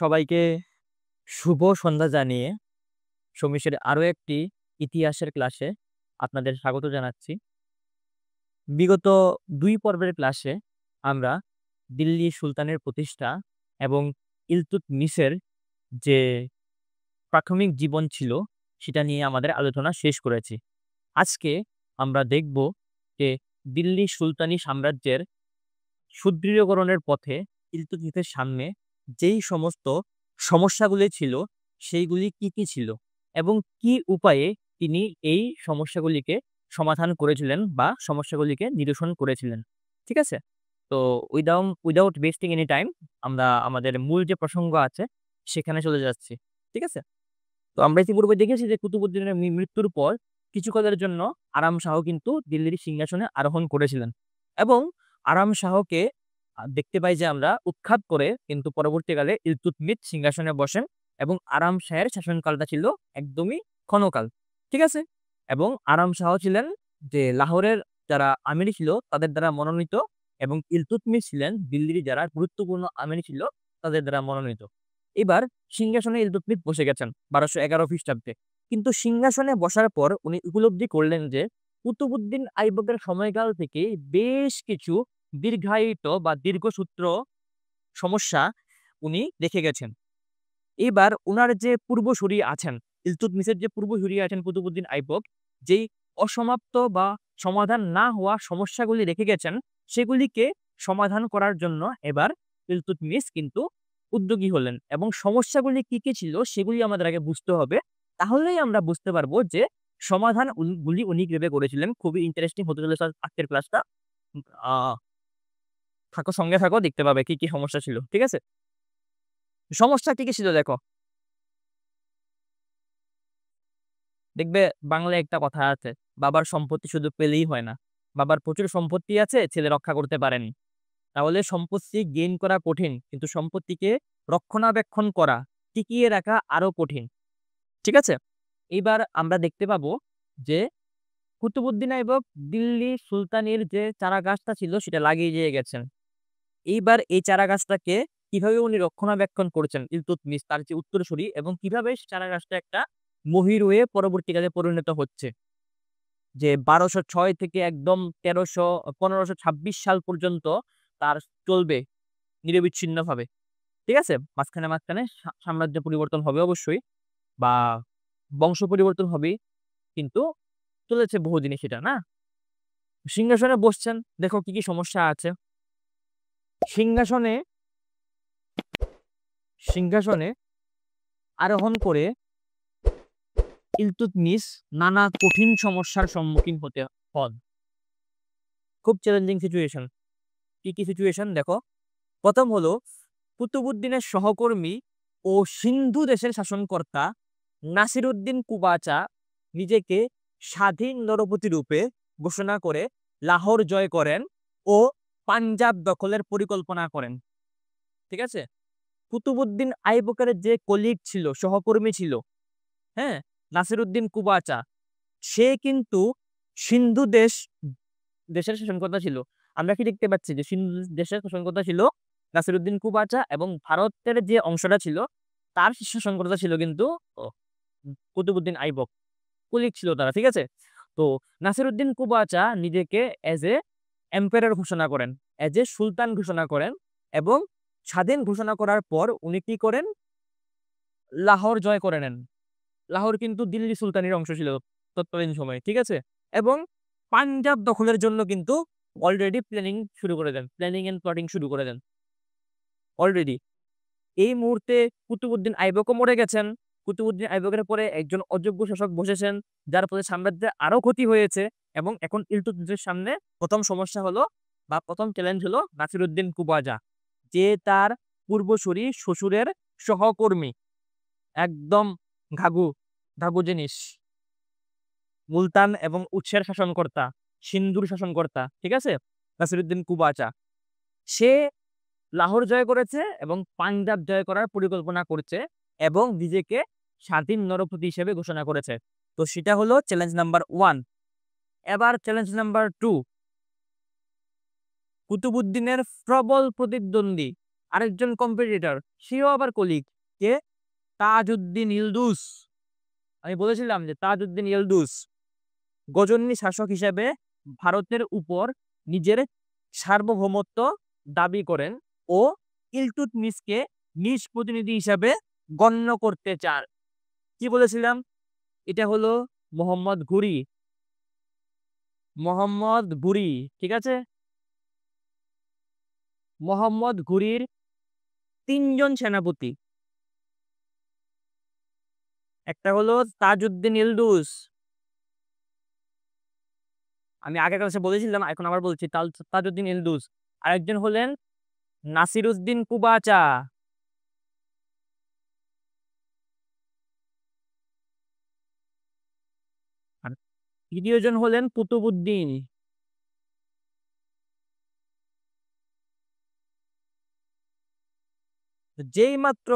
সবাইকে শুভ সন্ধ্যা জানিয়ে সমিশের আরো একটি ইতিহাসের ক্লাসে আপনাদের স্বাগত জানাচ্ছি। বিগত ২ পর্বের ক্লাসে আমরা দিল্লি সুলতানের প্রতিষ্ঠা এবং ইলতুৎমিশের যে প্রাথমিক জীবন ছিল সেটা নিয়ে আমাদের আলোচনা শেষ করেছি। আজকে আমরা দেখব যে দিল্লি সুলতানি সাম্রাজ্যের সুদৃঢ়করণের পথে ইলতুৎমিশের সামনে যেই সমস্ত সমস্যাগুলি ছিল সেইগুলি কি ছিল এবং কি উপায়ে তিনি এই সমস্যাগুলিকে সমাধান করেছিলেন বা সমস্যাগুলিকে নিরসন করেছিলেন। ঠিক আছে? তো উইদাউট ওয়েস্টিং এনি টাইম আমরা আমাদের মূল যে প্রসঙ্গ আছে সেখানে চলে যাচ্ছি। ঠিক আছে? তো আমরা ইতিপূর্বে দেখেছি যে কুতুবউদ্দিনের মৃত্যুর পর কিছুকালের জন্য আরাম শাহ কিন্তু দিল্লির সিংহাসনে আরোহণ করেছিলেন এবং আরাম শাহকে দেখতে পাই যে আমরা উৎখাত করে কিন্তু পরবর্তীকালে ইলতুৎমিশ সিংহাসনে বসেন এবং আরাম শাহের শাসনকালটা ছিল একদমই ক্ষণকাল। ঠিক আছে? এবং আরাম শাহ ছিলেন যে লাহোরের যারা আমিরি ছিল তাদের দ্বারা মনোনীত এবং ইলতুৎমিশ ছিলেন দিল্লির যারা গুরুত্বপূর্ণ আমিরি ছিল তাদের দ্বারা মনোনীত। এবার সিংহাসনে ইলতুৎমিশ বসে গেছেন ১২১১ খ্রিস্টাব্দে। কিন্তু সিংহাসনে বসার পর উনি উপলব্ধি করলেন যে কুতুবউদ্দিন আইবকের সময়কাল থেকে বেশ কিছু দীর্ঘায়িত বা দীর্ঘসূত্র সমস্যা উনি রেখে গেছেন। এবার উনার যে পূর্বসূরি আছেন, ইলতুৎমিশের যে পূর্বসূরি আছেন কুতুবউদ্দিন আইবক, যেই অসমাপ্ত বা সমাধান না হওয়া সমস্যাগুলি রেখে গেছেন, সেগুলিকে সমাধান করার জন্য এবার ইলতুৎমিশ কিন্তু উদ্যোগী হলেন এবং সমস্যাগুলি কি ছিল সেগুলি আমাদের আগে বুঝতে হবে। তাহলেই আমরা বুঝতে পারবো যে সমাধান গুলি উনি কিভাবে করেছিলেন। খুবই ইন্টারেস্টিং হতে চলেছে আজকের ক্লাসটা। আ সঙ্গে থাকো, দেখতে পাবে কি সমস্যা ছিল। ঠিক আছে? সমস্যা কি ছিল দেখো। দেখবে বাংলায় একটা কথা আছে, বাবার সম্পত্তি শুধু পেলেই হয় না। বাবার প্রচুর সম্পত্তি আছে, ছেলে রক্ষা করতে পারেনি। তাহলে সম্পত্তি গেইন করা কঠিন, কিন্তু সম্পত্তিকে রক্ষণাবেক্ষণ করা, টিকিয়ে রাখা আরো কঠিন। ঠিক আছে? এইবার আমরা দেখতে পাবো যে কুতুবউদ্দিন আইবক দিল্লি সুলতানির যে চারাগাছটা ছিল সেটা লাগিয়ে দিয়ে গেছেন। এইবার এই চারাগাছটাকে কিভাবে উনি রক্ষণাবেক্ষণ করেছেন ইলতুৎমিশ তার যে উত্তরসূরি এবং কিভাবে চারাগাছটা একটা মহির হয়ে পরবর্তীকালে পরিণত হচ্ছে। যে ১২০৬ থেকে একদম ১৫২৬ সাল পর্যন্ত তার চলবে নিরবিচ্ছিন্নভাবে। ঠিক আছে? মাঝখানে সাম্রাজ্য পরিবর্তন হবে অবশ্যই বা বংশ পরিবর্তন হবেই। কিন্তু চলেছে বহুদিনই সেটা, না? সিংহাসনে বসছেন, দেখো কি সমস্যা আছে। সিংহাসনে সিংহাসনে আরোহণ করে ইলতুৎমিশ নানা কঠিন সমস্যার সম্মুখীন হতে হন। খুব চ্যালেঞ্জিং সিচুয়েশন। কি সিচুয়েশন দেখো। প্রথম হলো কুতুবউদ্দিনের সহকর্মী ও সিন্ধু দেশের শাসনকর্তা নাসিরউদ্দিন কুবাচা নিজেকে স্বাধীন নরপতি রূপে ঘোষণা করে লাহোর জয় করেন ও পাঞ্জাব দখলের পরিকল্পনা করেন। ঠিক আছে? কুতুবউদ্দিন আইবকের যে কলিগ ছিল, সহকর্মী ছিল, হ্যাঁ, নাসিরউদ্দিন কুবাচা, সে কিন্তু সিন্ধু দেশের শাসনকর্তা ছিল। আমরা কি দেখতে পাচ্ছি যে সিন্ধু দেশের শাসনকর্তা ছিল নাসিরউদ্দিন কুবাচা এবং ভারতের যে অংশটা ছিল তার শাসনকর্তা ছিল কিন্তু ও কুতুবউদ্দিন আইবক। কলিগ ছিল তারা। ঠিক আছে? তো নাসিরউদ্দিন কুবাচা নিজেকে এজ এ এম্পায়ার ঘোষণা করেন, এজ এ সুলতান ঘোষণা করেন এবং স্বাধীন ঘোষণা করার পর উনি কি করেন? লাহোর জয় করে নেন। লাহোর কিন্তু দিল্লি সুলতানির অংশ ছিল তৎকালীন সময়ে। ঠিক আছে? এবং পাঞ্জাব দখলের জন্য কিন্তু অলরেডি প্ল্যানিং এন্ড প্লটিং শুরু করে দেন অলরেডি। এই মুহূর্তে কুতুবউদ্দিন আইবকও মরে গেছেন। কুতুবউদ্দিন আইবকের পরে একজন অযোগ্য শাসক বসেছেন, যার ফলে সাম্রাজ্যের আরো ক্ষতি হয়েছে এবং এখন ইলতুৎমিশের সামনে প্রথম সমস্যা হলো বা প্রথম চ্যালেঞ্জ হলো নাসিরউদ্দিন কুবাজা, যে তার পূর্বসূরি শ্বশুরের সহকর্মী, একদম ঘাঘু জিনিস, মুলতান এবং উৎসের শাসনকর্তা, সিন্ধুর শাসনকর্তা। ঠিক আছে? নাসিরউদ্দিন কুবাচা, সে লাহোর জয় করেছে এবং পাঞ্জাব জয় করার পরিকল্পনা করছে এবং নিজেকে স্বাধীন নরপতি হিসেবে ঘোষণা করেছে। তো সেটা হলো চ্যালেঞ্জ নাম্বার 1। এবার চ্যালেঞ্জ নাম্বার 2, কুতুবউদ্দিনের প্রবল প্রতিদ্বন্দ্বী আরেকজন কম্পিটিটর, সেও আবার কলিগ। কে? তাজউদ্দিন ইলদুস। আমি বলেছিলাম যে তাজউদ্দিন ইলদুস গজনী শাসক হিসেবে ভারতের উপর নিজের সার্বভৌমত্ব দাবি করেন ও ইলতুৎমিশকে নিজ প্রতিনিধি হিসাবে গণ্য করতে চান। কি বলেছিলাম? এটা হলো মোহাম্মদ ঘুরি। মোহাম্মদ ঘুরি, ঠিক আছে? মোহাম্মদ ঘুরির ৩ জন সেনাপতি। একটা হলো তাজউদ্দিন ইলদুস। আমি আগের ক্লাসে বলেছিলাম, এখন আবার বলছি, তাজউদ্দিন ইলদুস। আরেকজন হলেন নাসিরউদ্দিন কুবাচা। আর তৃতীয় জন হলেন কুতুবউদ্দিন। যেই মাত্র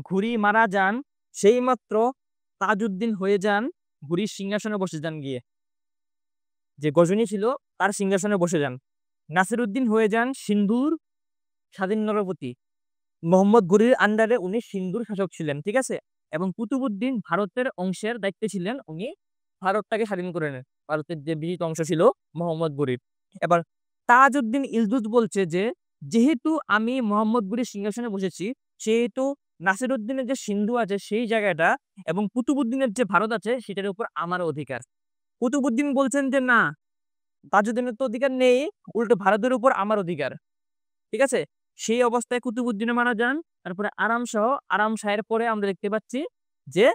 ঘুরি মারা যান, সেই মাত্র তাজউদ্দিন হয়ে যান ঘুরির সিংহাসনে বসে যান গিয়ে। যে গজনী ছিল তার সিংহাসনে বসে যান। নাসিরউদ্দিন হয়ে যান সিন্ধুর স্বাধীন নরপতি। মোহাম্মদ ঘুরির আন্ডারে উনি সিন্ধুর শাসক ছিলেন, ঠিক আছে? এবং কুতুবউদ্দিন ভারতের অংশের দায়িত্বে ছিলেন, উনি ভারতটাকে স্বাধীন করে নেন, ভারতের যে বিজিত অংশ ছিল মোহাম্মদ ঘুরির। এবার তাজউদ্দিন ইলদুস বলছে যে যেহেতু আমি মোহাম্মদ ঘুরির সিংহাসনে বসেছি, সেহেতু নাসিরউদ্দিনের যে সিন্ধু আছে সেই জায়গাটা এবং কুতুবউদ্দিনের যে ভারত আছে সেটার উপর আমার অধিকার। কুতুবউদ্দিন বলছেন যে না, তাজউদ্দিনের তো অধিকার নেই, উল্টো ভারতের উপর আমার অধিকার, ঠিক আছে? সেই অবস্থায় কুতুবউদ্দিনে মারা যান। তারপরে আরাম শাহের পরে আমরা দেখতে পাচ্ছি যে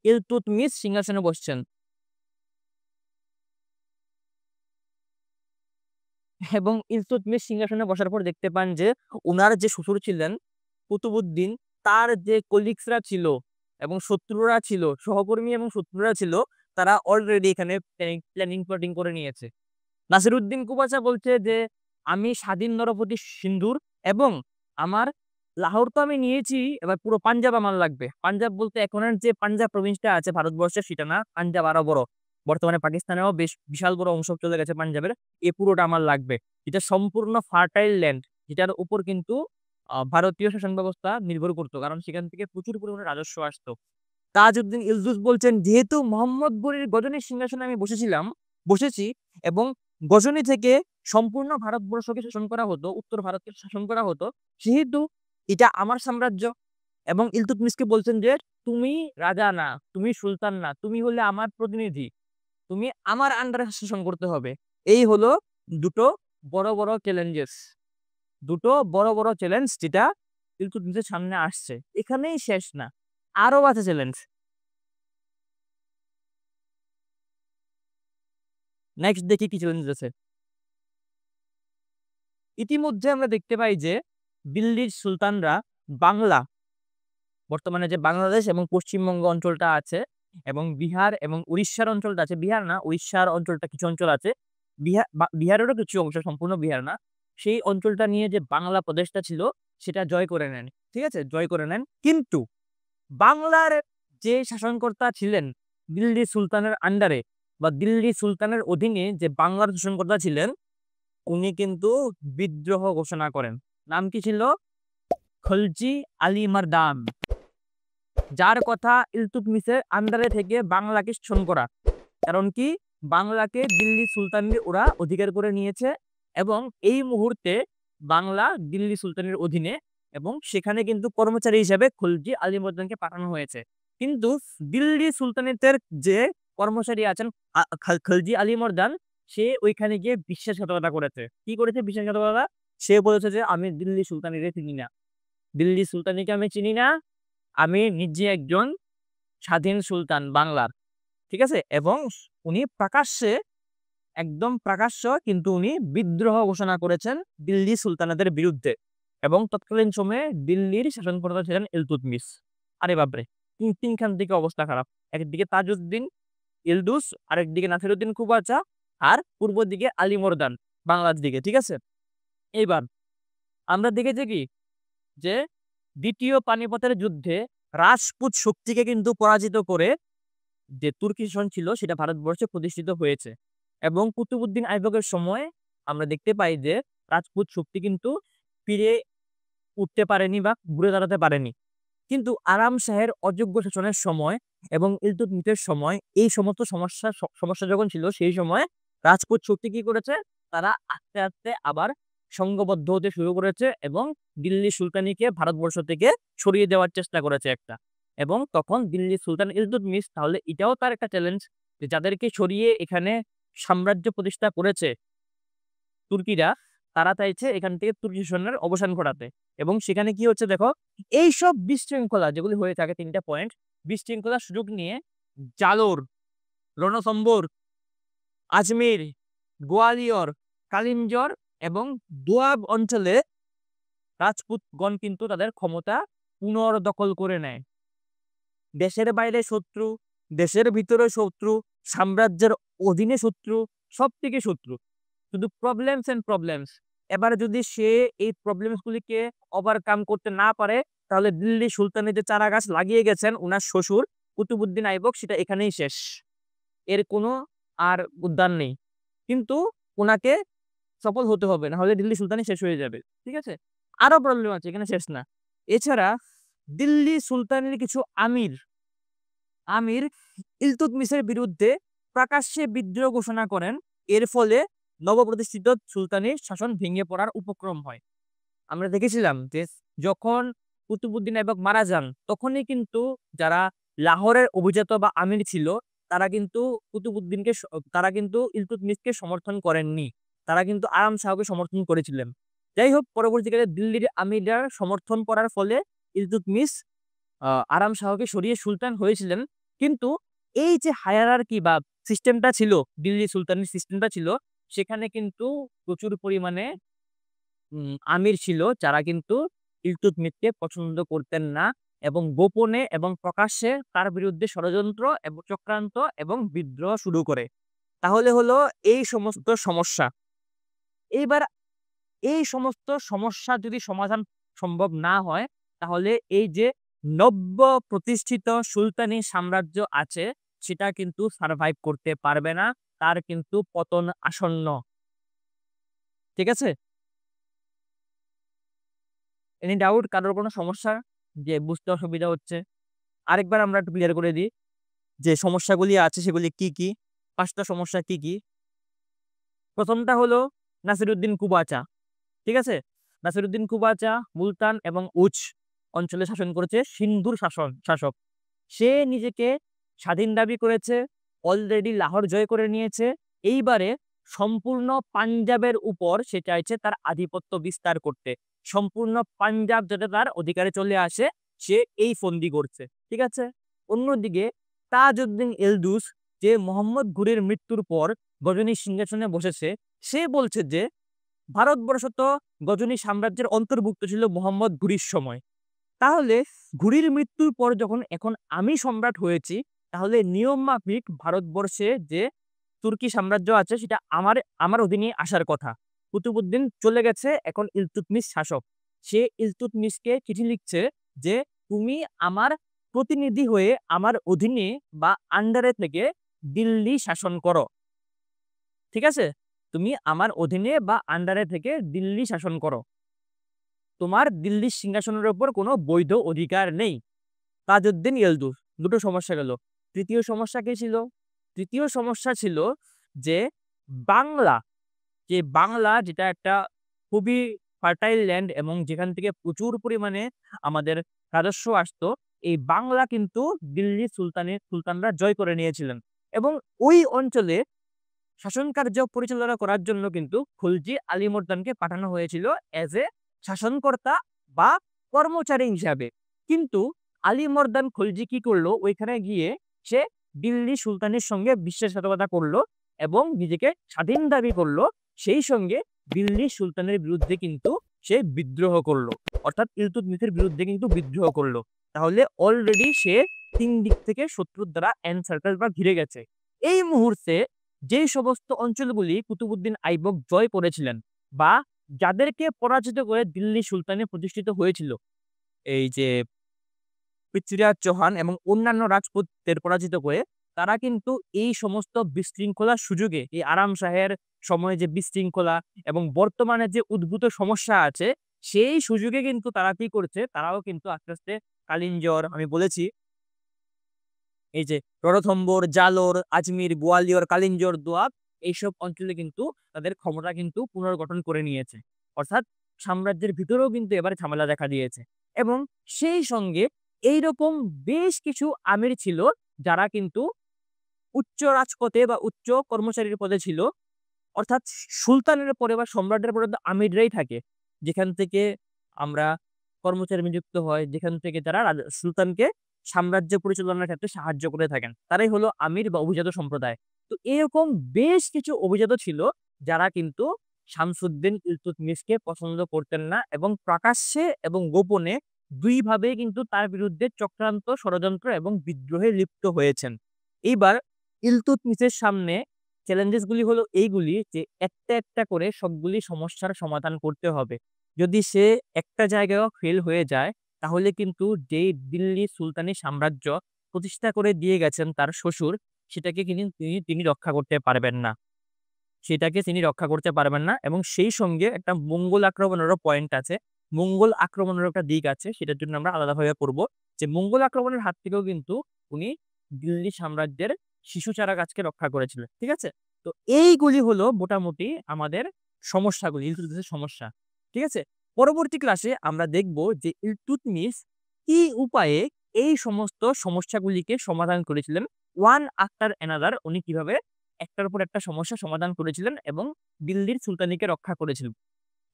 ইলতুৎমিশ সিংহাসনে বসছেন। এবং ইলতুৎমিশ সিংহাসনে বসার পর দেখতে পান যে উনার যে শ্বশুর ছিলেন কুতুবউদ্দিন, তার যে কলিগসরা ছিল এবং শত্রুরা ছিল, সহকর্মী এবং শত্রুরা ছিল, তারা অলরেডি এখানে প্ল্যানিং প্লটিং করে নিয়েছে। নাসিরউদ্দিন কুবাচা বলছে যে আমি স্বাধীন নরপতি সিন্ধুর এবং আমার লাহোর তো আমি নিয়েছি, এবার পুরো পাঞ্জাব আমার লাগবে। পাঞ্জাব বলতে এখনের যে পাঞ্জাব প্রভিন্সটা আছে ভারতবর্ষের সেটা না, পাঞ্জাব আরো বড়, বর্তমানে পাকিস্তানেও বেশ বিশাল বড় অংশ চলে গেছে পাঞ্জাবের। এ পুরোটা আমার লাগবে, এটা সম্পূর্ণ ফার্টাইল ল্যান্ড, যেটার উপর কিন্তু ভারতীয় শাসন ব্যবস্থা নির্ভর করতো, কারণ সেখান থেকে প্রচুর পরিমাণে রাজস্ব আসতো। তাজউদ্দিন ইলদুস বলছেন যেহেতু মোহাম্মদ ঘুরির গজনীর সিংহাসনে আমি বসেছি এবং গজনী থেকে সম্পূর্ণ ভারতবর্ষকে শাসন করা হতো, উত্তর ভারতকে শাসন করা হতো, সেহেতু এটা আমার সাম্রাজ্য। এবং ইলতুৎমিশকে বলছেন যে তুমি রাজা না, তুমি সুলতান না, তুমি হলে আমার প্রতিনিধি, তুমি আমার আন্ডারে শাসন করতে হবে। এই হলো দুটো বড় বড় চ্যালেঞ্জেস, দুটো বড় বড় চ্যালেঞ্জ যেটা ইলতুৎমিশের সামনে আসছে। এখানেই শেষ না, আরো আছে চ্যালেঞ্জ। নেক্সট দেখি কি চ্যালেঞ্জ আছে। ইতিমধ্যে আমরা দেখতে পাই যে দিল্লির সুলতানরা বাংলা, বর্তমানে যে বাংলাদেশ এবং পশ্চিমবঙ্গ অঞ্চলটা আছে এবং বিহার এবং উড়িষ্যার অঞ্চলটা আছে, বিহার না উড়িষ্যার অঞ্চলটা কিছু অঞ্চল আছে, বিহারেরও কিছু অংশ, সম্পূর্ণ বিহার না, সেই অঞ্চলটা নিয়ে যে বাংলা প্রদেশটা ছিল সেটা জয় করে নেন, ঠিক আছে? জয় করে নেন। কিন্তু বাংলার যে শাসনকর্তা ছিলেন দিল্লি সুলতানের আন্ডারে বা দিল্লি সুলতানের অধীনে যে বাংলার শাসনকর্তা ছিলেন, উনি কিন্তু বিদ্রোহ ঘোষণা করেন। নাম কি ছিল? খলজি আলী মারদান, যার কথা ইলতুৎমিশের আন্ডারে থেকে বাংলাকে শাসন করা। কারণ কি, বাংলাকে দিল্লি সুলতানের ওরা অধিকার করে নিয়েছে এবং এই মুহূর্তে বাংলা দিল্লি সুলতানের অধীনে এবং সেখানে কিন্তু কর্মচারী হিসেবে খলজি আলী মারদানকে পাঠানো হয়েছে। কিন্তু দিল্লি সুলতানেতের যে কর্মচারী আছেন খলজি আলী মারদান, সে ওইখানে গিয়ে বিশ্বাসঘাতকতা করেছে। কি করেছে বিশ্বাসঘাতকতা? সে বলেছে যে আমি দিল্লি সুলতানিকে চিনি না, দিল্লি সুলতানিকে আমি চিনি না, আমি নিজে একজন স্বাধীন সুলতান বাংলার, ঠিক আছে? এবং উনি প্রকাশ্যে, একদম প্রকাশ্য কিন্তু উনি বিদ্রোহ ঘোষণা করেছেন দিল্লি সুলতানাতের বিরুদ্ধে। এবং তৎকালীন সময়ে দিল্লির শাসনকর্তা ছিলেন ইলতুৎমিশ। আরে বাপরে, তিনখান দিকে অবস্থা খারাপ, একদিকে তাজউদ্দিন ইলদুস, আরেকদিকে নাসিরউদ্দিন কুবাচা, আর পূর্ব দিকে আলী মর্দান বাংলার দিকে, ঠিক আছে? এইবার আমরা দেখেছি কি যে দ্বিতীয় পানিপথের যুদ্ধে রাজপুত শক্তিকে কিন্তু পরাজিত করে যে তুর্কি শাসন ছিল সেটা ভারতবর্ষে প্রতিষ্ঠিত হয়েছে। এবং কুতুবউদ্দিন আইবকের সময় আমরা দেখতে পাই যে রাজপুত শক্তি কিন্তু ফিরে উঠতে পারেনি বা ঘুরে দাঁড়াতে পারেনি। কিন্তু আরাম শাহের অযোগ্য শাসনের সময় এবং ইলতুৎমিশের সময় এই সমস্ত সমস্যা যখন ছিল, সেই সময় রাজপুত শক্তি কি করেছে, তারা আস্তে আস্তে আবার সংঘবদ্ধ হতে শুরু করেছে এবং দিল্লি সুলতানিকে ভারতবর্ষ থেকে সরিয়ে দেওয়ার চেষ্টা করেছে একটা। এবং তখন দিল্লি সুলতান ইলতুৎমিশ, তাহলে এটাও তার একটা চ্যালেঞ্জ যে যাদেরকে সরিয়ে এখানে সাম্রাজ্য প্রতিষ্ঠা করেছে তুর্কিরা, তারা চাইছে এখান থেকে তুর্কি শাসনের অবসান ঘটাতে। এবং সেখানে কি হচ্ছে দেখো, এইসব বিশৃঙ্খলা যেগুলি হয়ে থাকে, ৩টা পয়েন্ট, বিশৃঙ্খলার সুযোগ নিয়ে জালোর, রণথম্বর, আজমির, গোয়ালিয়র, কালিঞ্জর এবং দোয়াব অঞ্চলে রাজপুতগণ কিন্তু তাদের ক্ষমতা পুনর্দখল করে নেয়। দেশের বাইরে শত্রু, দেশের ভিতরে শত্রু, সাম্রাজ্যের অধীনে শত্রু, সব থেকে শত্রু, শুধু প্রবলেমস এন্ড প্রবলেমস। এবার যদি সে এই প্রবলেমস গুলিকে ওভারকাম করতে না পারে, তাহলে দিল্লি সুলতানের যে চারা গাছ লাগিয়ে গেছেন উনার শ্বশুর কুতুবুদ্দিন আইবক, সেটা এখানেই শেষ, এর কোনো আর উদ্যান নেই। কিন্তু ওনাকে সফল হতে হবে, না হলে দিল্লি সুলতানি শেষ হয়ে যাবে। ঠিক আছে, আরো প্রবলেম আছে, এখানে শেষ না। এছাড়া দিল্লি সুলতানের কিছু আমির আমির ইলতুৎমিশের বিরুদ্ধে প্রকাশ্যে বিদ্রোহ ঘোষণা করেন। এর ফলে নবপ্রতিষ্ঠিত সুলতানির শাসন ভেঙে পড়ার উপক্রম হয়। আমরা দেখেছিলাম যে যখন কুতুবুদ্দিন আইবক মারা যান, তখনই কিন্তু যারা লাহোরের অভিজাত বা আমির ছিল, তারা কিন্তু তারা কিন্তু ইলতুৎমিশকে সমর্থন করেননি, তারা কিন্তু আরাম শাহকে সমর্থন করেছিলেন। যাই হোক, পরবর্তীকালে দিল্লির আমিররা সমর্থন করার ফলে ইলতুৎমিশ আরাম শাহকে সরিয়ে সুলতান হয়েছিলেন। কিন্তু এই যে হায়ারার্কি বা সিস্টেমটা ছিল, দিল্লি সুলতানের সিস্টেমটা ছিল, সেখানে কিন্তু প্রচুর পরিমাণে আমির ছিল যারা কিন্তু ইলতুৎমিশকে পছন্দ করতেন না এবং গোপনে এবং প্রকাশ্যে তার বিরুদ্ধে ষড়যন্ত্র এবং চক্রান্ত এবং বিদ্রোহ শুরু করে। তাহলে হলো এই সমস্ত সমস্যা। এইবার এই সমস্ত সমস্যা যদি সমাধান সম্ভব না হয়, তাহলে এই যে নব্য প্রতিষ্ঠিত সুলতানি সাম্রাজ্য আছে, সেটা কিন্তু সারভাইভ করতে পারবে না, তার কিন্তু পতন আসন্ন। ঠিক আছে, এনি ডাউট, কারোর কোনো সমস্যা যে বুঝতে অসুবিধা হচ্ছে? আরেকবার আমরা একটু ক্লিয়ার করে দিই যে সমস্যাগুলি আছে সেগুলি কি কি, 5টা সমস্যা কি কি। প্রথমটা হলো নাসিরউদ্দিন কুবাচা। ঠিক আছে, নাসিরউদ্দিন কুবাচা মুলতান এবং উচ অঞ্চলে শাসন করেছে, সিন্ধুর শাসক। সে নিজেকে স্বাধীন দাবি করেছে, অলরেডি লাহোর জয় করে নিয়েছে। এইবারে সম্পূর্ণ পাঞ্জাবের উপর সে চাইছে তার আধিপত্য বিস্তার করতে। সম্পূর্ণ পাঞ্জাব যাতে তার অধিকারে চলে আসে, সে এই ফন্দি করছে। ঠিক আছে, অন্যদিকে তাজউদ্দিন এলদুস, যে মোহাম্মদ ঘুরির মৃত্যুর পর গজনী সিংহাসনে বসেছে, সে বলছে যে ভারতবর্ষ তো গজনী সাম্রাজ্যের অন্তর্ভুক্ত ছিল মোহাম্মদ ঘুরির সময়। তাহলে ঘুরির মৃত্যুর পর যখন এখন আমি সম্রাট হয়েছি, তাহলে নিয়ম মাফিক ভারতবর্ষে যে তুর্কি সাম্রাজ্য আছে সেটা আমার অধীনে আসার কথা। কুতুবুদ্দিন চলে গেছে, এখন ইলতুৎমিশ শাসক। সে ইলতুৎমিশকে চিঠি লিখছে যে তুমি আমার প্রতিনিধি হয়ে আমার অধীনে বা আন্ডারে থেকে দিল্লি শাসন করো। ঠিক আছে, তুমি আমার অধীনে বা আন্ডারে থেকে দিল্লি শাসন করো, তোমার দিল্লির সিংহাসনের উপর কোনো বৈধ অধিকার নেই। তাজউদ্দিন এলদুস, দুটো সমস্যা গেল। তৃতীয় সমস্যা কি ছিল? তৃতীয় সমস্যা ছিল যে বাংলা যেটা একটা খুবই ফার্টাইল ল্যান্ড এবং যেখান থেকে প্রচুর পরিমাণে আমাদের রাজস্ব আসতো, এই বাংলা কিন্তু দিল্লি সুলতানরা জয় করে নিয়েছিলেন। এবং ওই অঞ্চলে শাসন কার্য পরিচালনা করার জন্য কিন্তু খুলজি আলীবর্দীকে পাঠানো হয়েছিল এজ এ শাসনকর্তা বা কর্মচারী হিসাবে। কিন্তু আলীবর্দী খলজি কি করলো, ওইখানে গিয়ে সে দিল্লি সুলতানের সঙ্গে বিশ্বাসঘাতকতা করলো এবং নিজেকে স্বাধীন দাবি করলো। সেই সঙ্গে দিল্লি সুলতানের বিরুদ্ধে কিন্তু সে বিদ্রোহ করলো, অর্থাৎ ইলতুৎমিশের বিরুদ্ধে কিন্তু বিদ্রোহ করলো। তাহলে অলরেডি সে 3 দিক থেকে শত্রুর দ্বারা এনসার্কেল বা ঘিরে গেছে। এই মুহূর্তে যে সমস্ত অঞ্চলগুলি কুতুবুদ্দিন আইবক জয় করেছিলেন বা যাদেরকে পরাজিত করে দিল্লি সুলতানি প্রতিষ্ঠিত হয়েছিল, এই যে পৃথ্বীরাজ চৌহান এবং অন্যান্য রাজপুতদের পরাজিত করে, তারা কিন্তু এই সমস্ত বিশৃঙ্খলার সুযোগে, এই আরাম শাহের সময়ে যে বিশৃঙ্খলা এবং বর্তমানে যে উদ্ভূত সমস্যা আছে, সেই সুযোগে কিন্তু তারা কি করছে, তারাও কিন্তু আস্তে, আস্তে কালিঞ্জর আমি বলেছি এই যে রণথম্বর, জালোর, আজমির, গোয়ালিয়র, কালিঞ্জর, দোয়াব এইসব অঞ্চলে কিন্তু তাদের ক্ষমতা কিন্তু পুনর্গঠন করে নিয়েছে। অর্থাৎ সাম্রাজ্যের ভিতরেও কিন্তু এবার ঝামেলা দেখা দিয়েছে এবং সেই সঙ্গে এইরকম বেশ কিছু আমির ছিল যারা কিন্তু উচ্চ রাজপথে বা উচ্চ কর্মচারীর পদে ছিল। অর্থাৎ সুলতানের পরে বা সম্রাটের পরে তো আমিররাই থাকে। যেখান থেকে আমরা কর্মচারী নিযুক্ত হয়, যেখান থেকে তারা সুলতানকে সাম্রাজ্য পরিচালনার ক্ষেত্রে সাহায্য করে থাকেন। তারাই হলো আমির বা অভিজাত সম্প্রদায়। তো এরকম বেশ কিছু অভিজাত ছিল যারা কিন্তু শামসুদ্দিন ইলতুৎমিশকে পছন্দ করতেন না এবং প্রকাশ্যে এবং গোপনে ২ ভাবেই কিন্তু তার বিরুদ্ধে চক্রান্ত, ষড়যন্ত্র এবং বিদ্রোহে লিপ্ত হয়েছেন। এইবার ইলতুৎমিশের সামনে চ্যালেঞ্জেস গুলি হলো এইগুলি যে একটা, একটা করে সবগুলি সমস্যার সমাধান করতে হবে। যদি সে একটা জায়গায়ও ফেল হয়ে যায় তাহলে কিন্তু যেই দিল্লি সুলতানি সাম্রাজ্য প্রতিষ্ঠা করে দিয়ে গেছেন তার শ্বশুর সেটাকে তিনি রক্ষা করতে পারবেন না। সেটাকে তিনি রক্ষা করতে পারবেন না এবং সেই সঙ্গে একটা মঙ্গোল আক্রমণেরও পয়েন্ট আছে। মঙ্গোল আক্রমণেরও একটা দিক আছে। সেটার জন্য আমরা আলাদাভাবে পড়ব। যে মঙ্গোল আক্রমণের হাত থেকেও কিন্তু উনি দিল্লি সাম্রাজ্যের শিশু চারা গাছকে রক্ষা করেছিলেন। ঠিক আছে? তো এইগুলি হলো মোটামুটি আমাদের সমস্যাগুলি, ইলতুৎমিশের সমস্যা। ঠিক আছে? পরবর্তী ক্লাসে আমরা দেখব যে ইলতুৎমিশ কি উপায়ে এই সমস্ত সমস্যাগুলিকে সমাধান করেছিলেন। one after another উনি কিভাবে একটার পর একটা সমস্যা সমাধান করেছিলেন এবং দিল্লির সুলতানিকে রক্ষা করেছিলেন।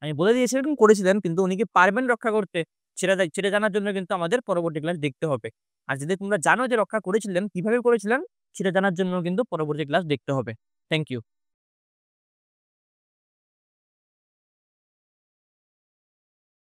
আমি বলে দিয়েছিলাম করেছিলেন কিন্তু উনি কি পারবেন রক্ষা করতে? সেটা জানার জন্য কিন্তু আমাদের পরবর্তী ক্লাস দেখতে হবে। আর যদি তোমরা জানো যে রক্ষা করেছিলেন, কিভাবে করেছিলেন সেটা জানার জন্য কিন্তু পরবর্তী ক্লাস দেখতে হবে। Thank you.